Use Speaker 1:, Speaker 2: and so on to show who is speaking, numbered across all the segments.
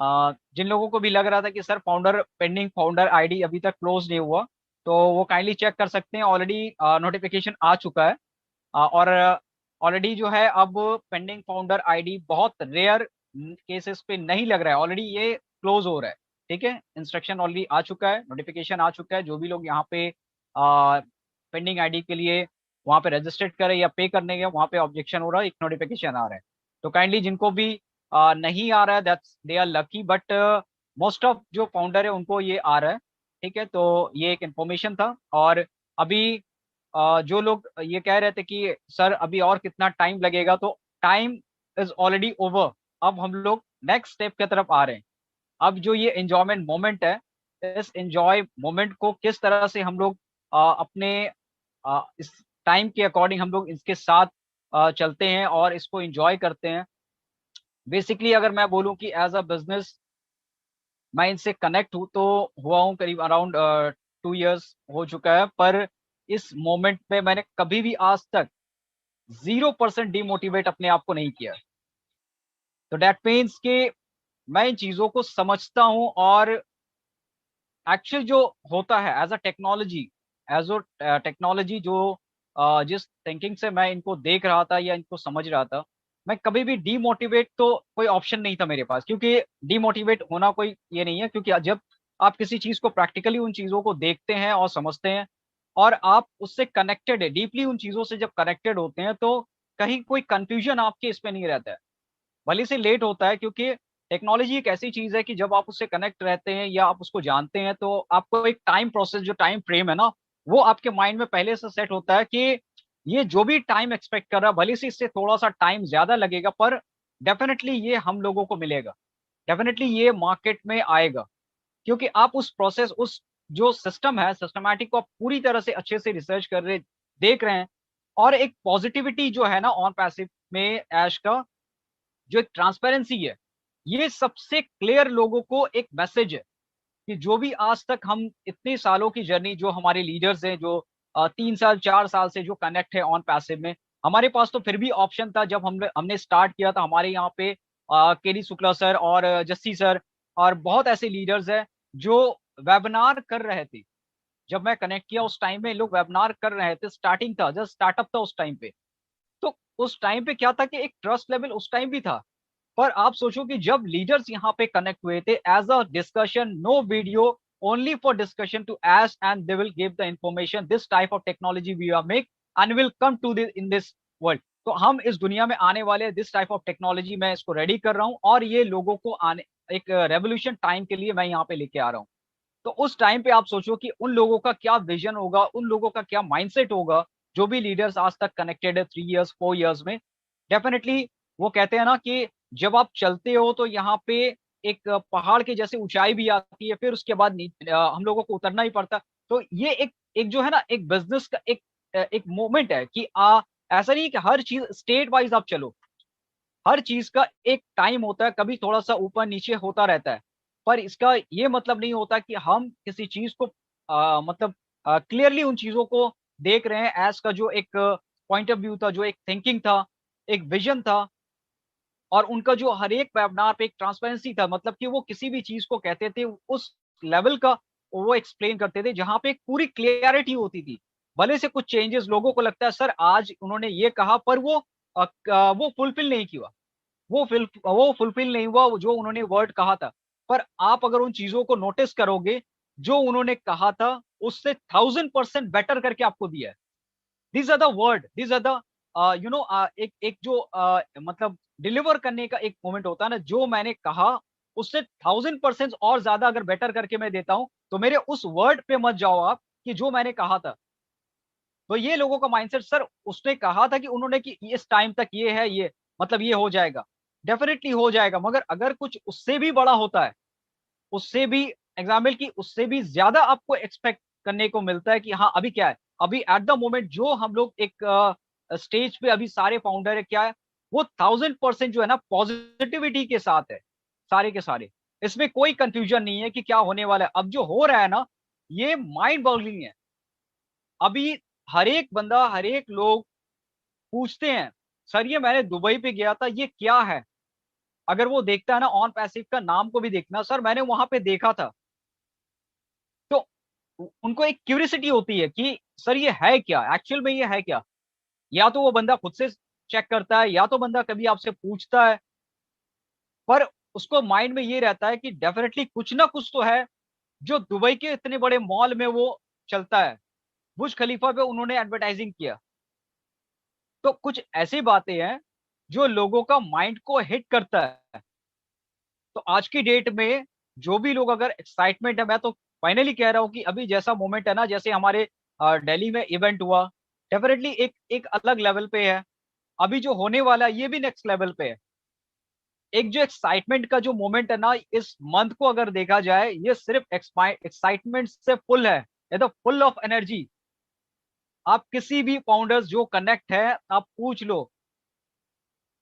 Speaker 1: जिन लोगों को भी लग रहा था कि sir founder pending founder ID अभी तक क्लोज नहीं हुआ, तो वो काइंडली चेक कर सकते हैं। ऑलरेडी नोटिफिकेशन आ चुका है। और ऑलरेडी जो है अब पेंडिंग फाउंडर आईडी बहुत रेयर केसेस पे नहीं लग रहा है, ऑलरेडी ये क्लोज हो रहा है। ठीक है, इंस्ट्रक्शन ऑलरेडी आ चुका है, नोटिफिकेशन आ चुका है। जो भी लोग यहाँ पे पेंडिंग आईडी के लिए वहाँ पे रजिस्टर्ड करें या पे करने के, वहाँ पे ऑब्जेक्शन हो रहा है, एक नोटिफिकेशन आ रहा है। तो काइंडली जिनको भी नहीं आ रहा है, that's they are lucky, but most of जो फाउंडर है उनको ये आ रहा है। ठीक है, तो ये एक इन्फॉर्मेशन था। और अभी जो लोग ये कह रहे थे कि सर अभी और कितना टाइम लगेगा, तो टाइम इज ऑलरेडी ओवर। अब हम लोग नेक्स्ट स्टेप की तरफ आ रहे हैं। अब जो ये एंजॉयमेंट मोमेंट है, इस एंजॉय मोमेंट को किस तरह से हम लोग अपने इस टाइम के अकॉर्डिंग हम लोग इसके साथ चलते हैं और इसको एंजॉय करते हैं। बेसिकली अगर मैं बोलूं कि एज अ बिजनेस मैं इनसे कनेक्ट हूँ, तो हुआ हूँ करीब अराउंड 2 इयर्स हो चुका है। पर इस मोमेंट पे मैंने कभी भी आज तक 0% डिमोटिवेट अपने आप को नहीं किया। तो डेट मीन्स कि मैं इन चीजों को समझता हूँ, और एक्चुअल जो होता है as a technology, as a technology जो जिस थिंकिंग से मैं इनको देख रहा था या इनको समझ रहा था, मैं कभी भी डीमोटिवेट तो कोई ऑप्शन नहीं था मेरे पास, क्योंकि डीमोटिवेट होना कोई ये नहीं है। क्योंकि जब आप किसी चीज को प्रैक्टिकली उन चीजों को देखते हैं और समझते हैं, और आप उससे कनेक्टेड है डीपली, उन चीजों से जब कनेक्टेड होते हैं, तो कहीं कोई कंफ्यूजन आपके इस पे नहीं रहता है। भले से लेट होता है, क्योंकि टेक्नोलॉजी एक ऐसी चीज है कि जब आप उससे कनेक्ट रहते हैं या आप उसको जानते हैं, तो आपको एक टाइम प्रोसेस, जो टाइम फ्रेम है ना, वो आपके माइंड में पहले से सेट होता है कि ये जो भी टाइम एक्सपेक्ट कर रहा है, भले से इससे थोड़ा सा टाइम ज्यादा लगेगा, पर डेफिनेटली ये हम लोगों को मिलेगा, डेफिनेटली ये मार्केट में आएगा। क्योंकि आप उस प्रोसेस, उस जो सिस्टम है, सिस्टमैटिक को आप पूरी तरह से अच्छे से रिसर्च कर रहे, देख रहे हैं। और एक पॉजिटिविटी जो है ना ऑन पैसिव में ऐश का, जो एक ट्रांसपेरेंसी है, ये सबसे क्लियर लोगों को एक मैसेज है कि जो भी आज तक हम इतने सालों की जर्नी, जो हमारे लीडर्स हैं, जो 3 साल 4 साल से जो कनेक्ट है ऑन पैसिव में, हमारे पास तो फिर भी ऑप्शन था। जब हमने हमने स्टार्ट किया था, हमारे यहाँ पे केडी शुक्ला सर और जस्सी सर और बहुत ऐसे लीडर्स हैं जो वेबिनार कर रहे थे। जब मैं कनेक्ट किया उस टाइम में लोग वेबिनार कर रहे थे, स्टार्टिंग था, जस्ट स्टार्टअप था उस टाइम पे। तो उस टाइम पे क्या था कि एक ट्रस्ट लेवल उस टाइम भी था। पर आप सोचो कि जब लीडर्स यहाँ पे कनेक्ट हुए थे as a discussion, no video, only for discussion to us, and they will give the information, this type of technology we are make and will come to this in this world. तो हम इस दुनिया में आने वाले this type of technology, मैं इसको ready कर रहा हूँ, और ये लोगों को आने एक रेवोल्यूशन टाइम के लिए मैं यहाँ पे लेके आ रहा हूँ। तो उस टाइम पे आप सोचो कि उन लोगों का क्या विजन होगा, उन लोगों का क्या माइंडसेट होगा, जो भी लीडर्स आज तक कनेक्टेड है 3 इयर्स 4 इयर्स में। डेफिनेटली वो कहते हैं ना कि जब आप चलते हो तो यहाँ पे एक पहाड़ के जैसे ऊंचाई भी आती है, फिर उसके बाद हम लोगों को उतरना ही पड़ता है। तो ये एक एक जो है ना, एक बिजनेस का एक मोमेंट है कि ऐसा नहीं है कि हर चीज स्टेट वाइज आप चलो, हर चीज का एक टाइम होता है, कभी थोड़ा सा ऊपर नीचे होता रहता है। पर इसका ये मतलब नहीं होता कि हम किसी चीज को मतलब क्लियरली उन चीजों को देख रहे हैं। एज का जो एक पॉइंट ऑफ व्यू था, जो एक थिंकिंग था, एक विजन था, और उनका जो हर एक वेबिनार पे एक ट्रांसपेरेंसी था, मतलब कि वो किसी भी चीज को कहते थे उस लेवल का वो एक्सप्लेन करते थे, जहां पे एक पूरी क्लियरिटी होती थी। भले से कुछ चेंजेस लोगों को लगता है सर आज उन्होंने ये कहा, पर वो फुलफिल नहीं किया, वो फुलफिल नहीं हुआ जो उन्होंने वर्ड कहा था। पर आप अगर उन चीजों को नोटिस करोगे, जो उन्होंने कहा था उससे 1000% बेटर करके आपको दिया है। These are the word, these are the एक एक जो मतलब डिलीवर करने का एक मोमेंट होता है ना, जो मैंने कहा उससे 1000% और ज्यादा अगर बेटर करके मैं देता हूं, तो मेरे उस वर्ड पे मत जाओ आप कि जो मैंने कहा था। तो ये लोगों का माइंडसेट, सर उसने कहा था कि उन्होंने कि इस टाइम तक ये है, ये मतलब ये हो जाएगा, डेफिनेटली हो जाएगा। मगर अगर कुछ उससे भी बड़ा होता है, उससे भी एग्जाम्पल की उससे भी ज्यादा आपको एक्सपेक्ट करने को मिलता है कि हाँ अभी क्या है, अभी एट द मोमेंट जो हम लोग एक स्टेज पे अभी सारे फाउंडर है, क्या है, वो 1000% जो है ना पॉजिटिविटी के साथ है, सारे के सारे। इसमें कोई कंफ्यूजन नहीं है कि क्या होने वाला है। अब जो हो रहा है ना, ये माइंड बॉगलिंग है। अभी हर एक बंदा, हर एक लोग पूछते हैं, सर ये मैंने दुबई पे गया था, ये क्या है। अगर वो देखता है ना, ऑन पैसिव का नाम को भी देखना सर, मैंने वहां पे देखा था, तो उनको एक क्यूरियोसिटी होती है कि सर ये है क्या, एक्चुअल में ये है क्या। या तो वो बंदा खुद से चेक करता है, या तो बंदा कभी आपसे पूछता है, पर उसको माइंड में ये रहता है कि डेफिनेटली कुछ ना कुछ तो है, जो दुबई के इतने बड़े मॉल में वो चलता है। बुर्ज खलीफा पे उन्होंने एडवर्टाइजिंग किया। तो कुछ ऐसी बातें हैं जो लोगों का माइंड को हिट करता है। तो आज की डेट में जो भी लोग अगर एक्साइटमेंट है, मैं तो फाइनली कह रहा हूँ कि अभी जैसा मोमेंट है ना, जैसे हमारे दिल्ली में इवेंट हुआ, डेफिनेटली एक एक अलग लेवल पे है। अभी जो होने वाला है ये भी नेक्स्ट लेवल पे है। एक जो एक्साइटमेंट का जो मोमेंट है ना, इस मंथ को अगर देखा जाए, ये सिर्फ एक्साइटमेंट से फुल है, ये तो फुल ऑफ एनर्जी। आप किसी भी फाउंडर्स जो कनेक्ट है, आप पूछ लो,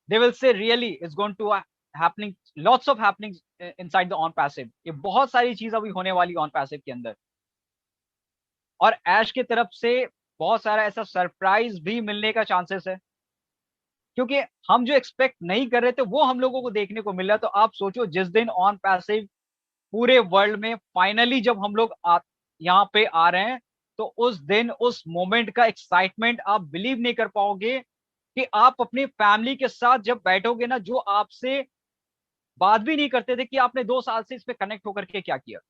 Speaker 1: they will say really it's going to happening, lots of happenings inside the on passive। ये बहुत सारी चीज अभी होने वाली ऑन पैसिव के अंदर। और ऐश की तरफ से बहुत सारा ऐसा सरप्राइज भी मिलने का चांसेस है, क्योंकि हम जो एक्सपेक्ट नहीं कर रहे थे वो हम लोगों को देखने को मिल रहा है। तो आप सोचो, जिस दिन ऑन पैसिव पूरे वर्ल्ड में फाइनली जब हम लोग यहाँ पे आ रहे हैं, तो उस दिन उस मोमेंट का एक्साइटमेंट आप बिलीव नहीं कर पाओगे, कि आप अपनी फैमिली के साथ जब बैठोगे ना, जो आपसे बात भी नहीं करते थे, कि आपने 2 साल से इस पे कनेक्ट होकर के क्या किया,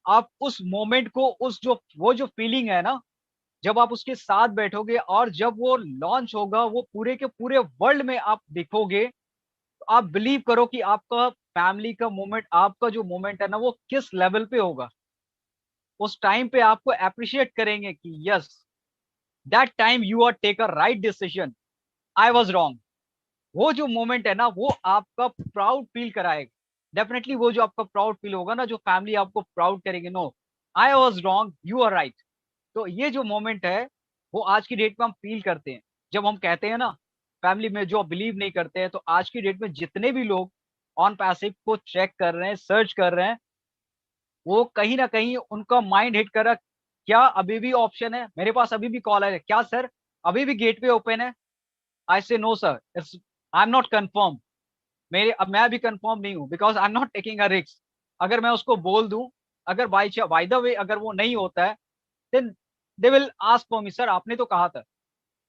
Speaker 1: आप उस मोमेंट को, उस जो वो जो फीलिंग है ना, जब आप उसके साथ बैठोगे और जब वो लॉन्च होगा, वो पूरे के पूरे वर्ल्ड में आप दिखोगे, तो आप बिलीव करो कि आपका फैमिली का मोमेंट, आपका जो मोमेंट है ना, वो किस लेवल पे होगा। उस टाइम पे आपको अप्रिशिएट करेंगे कि yes, that time you are take a right decision, I was wrong. वो जो मोमेंट है ना, वो आपका प्राउड फील कराएगा। डेफिनेटली वो जो आपका प्राउड फील होगा ना, जो फैमिली आपको प्राउड करेगी, no, I was wrong, you are right. तो ये जो मोमेंट है, वो आज की डेट में हम फील करते हैं। जब हम कहते हैं ना, फैमिली में जो बिलीव नहीं करते हैं, तो आज की डेट में जितने भी लोग ऑन पैसिव को चेक कर रहे हैं, सर्च कर रहे हैं, वो कहीं ना कहीं उनका माइंड हिट कर रहा, क्या अभी भी ऑप्शन है, मेरे पास अभी भी कॉल है क्या सर, अभी भी गेटवे ओपन है। I say no sir, it's, I am not confirm. मेरे अब मैं भी कंफर्म नहीं हूँ, because I am not taking a risk. अगर मैं उसको बोल दूं, अगर बाय द वे अगर वो नहीं होता है, then they will ask for me, sir आपने तो कहा था।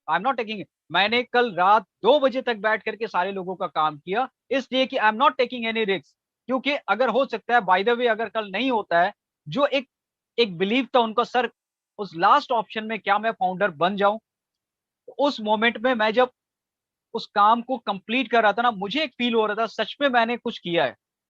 Speaker 1: I am not taking. मैंने कल रात 2 बजे तक बैठ करके सारे लोगों का काम किया, इसलिए कि आई am not taking any risk. क्योंकि अगर हो सकता है बाय द वे अगर कल नहीं होता है, जो एक एक बिलीव था उनका, सर उस लास्ट ऑप्शन में क्या मैं फाउंडर बन जाऊं, उस मोमेंट में मैं जब उस काम को कंप्लीट कर रहा था ना, मुझे एक फील हो रहा था सच में मैंने कुछ किया है।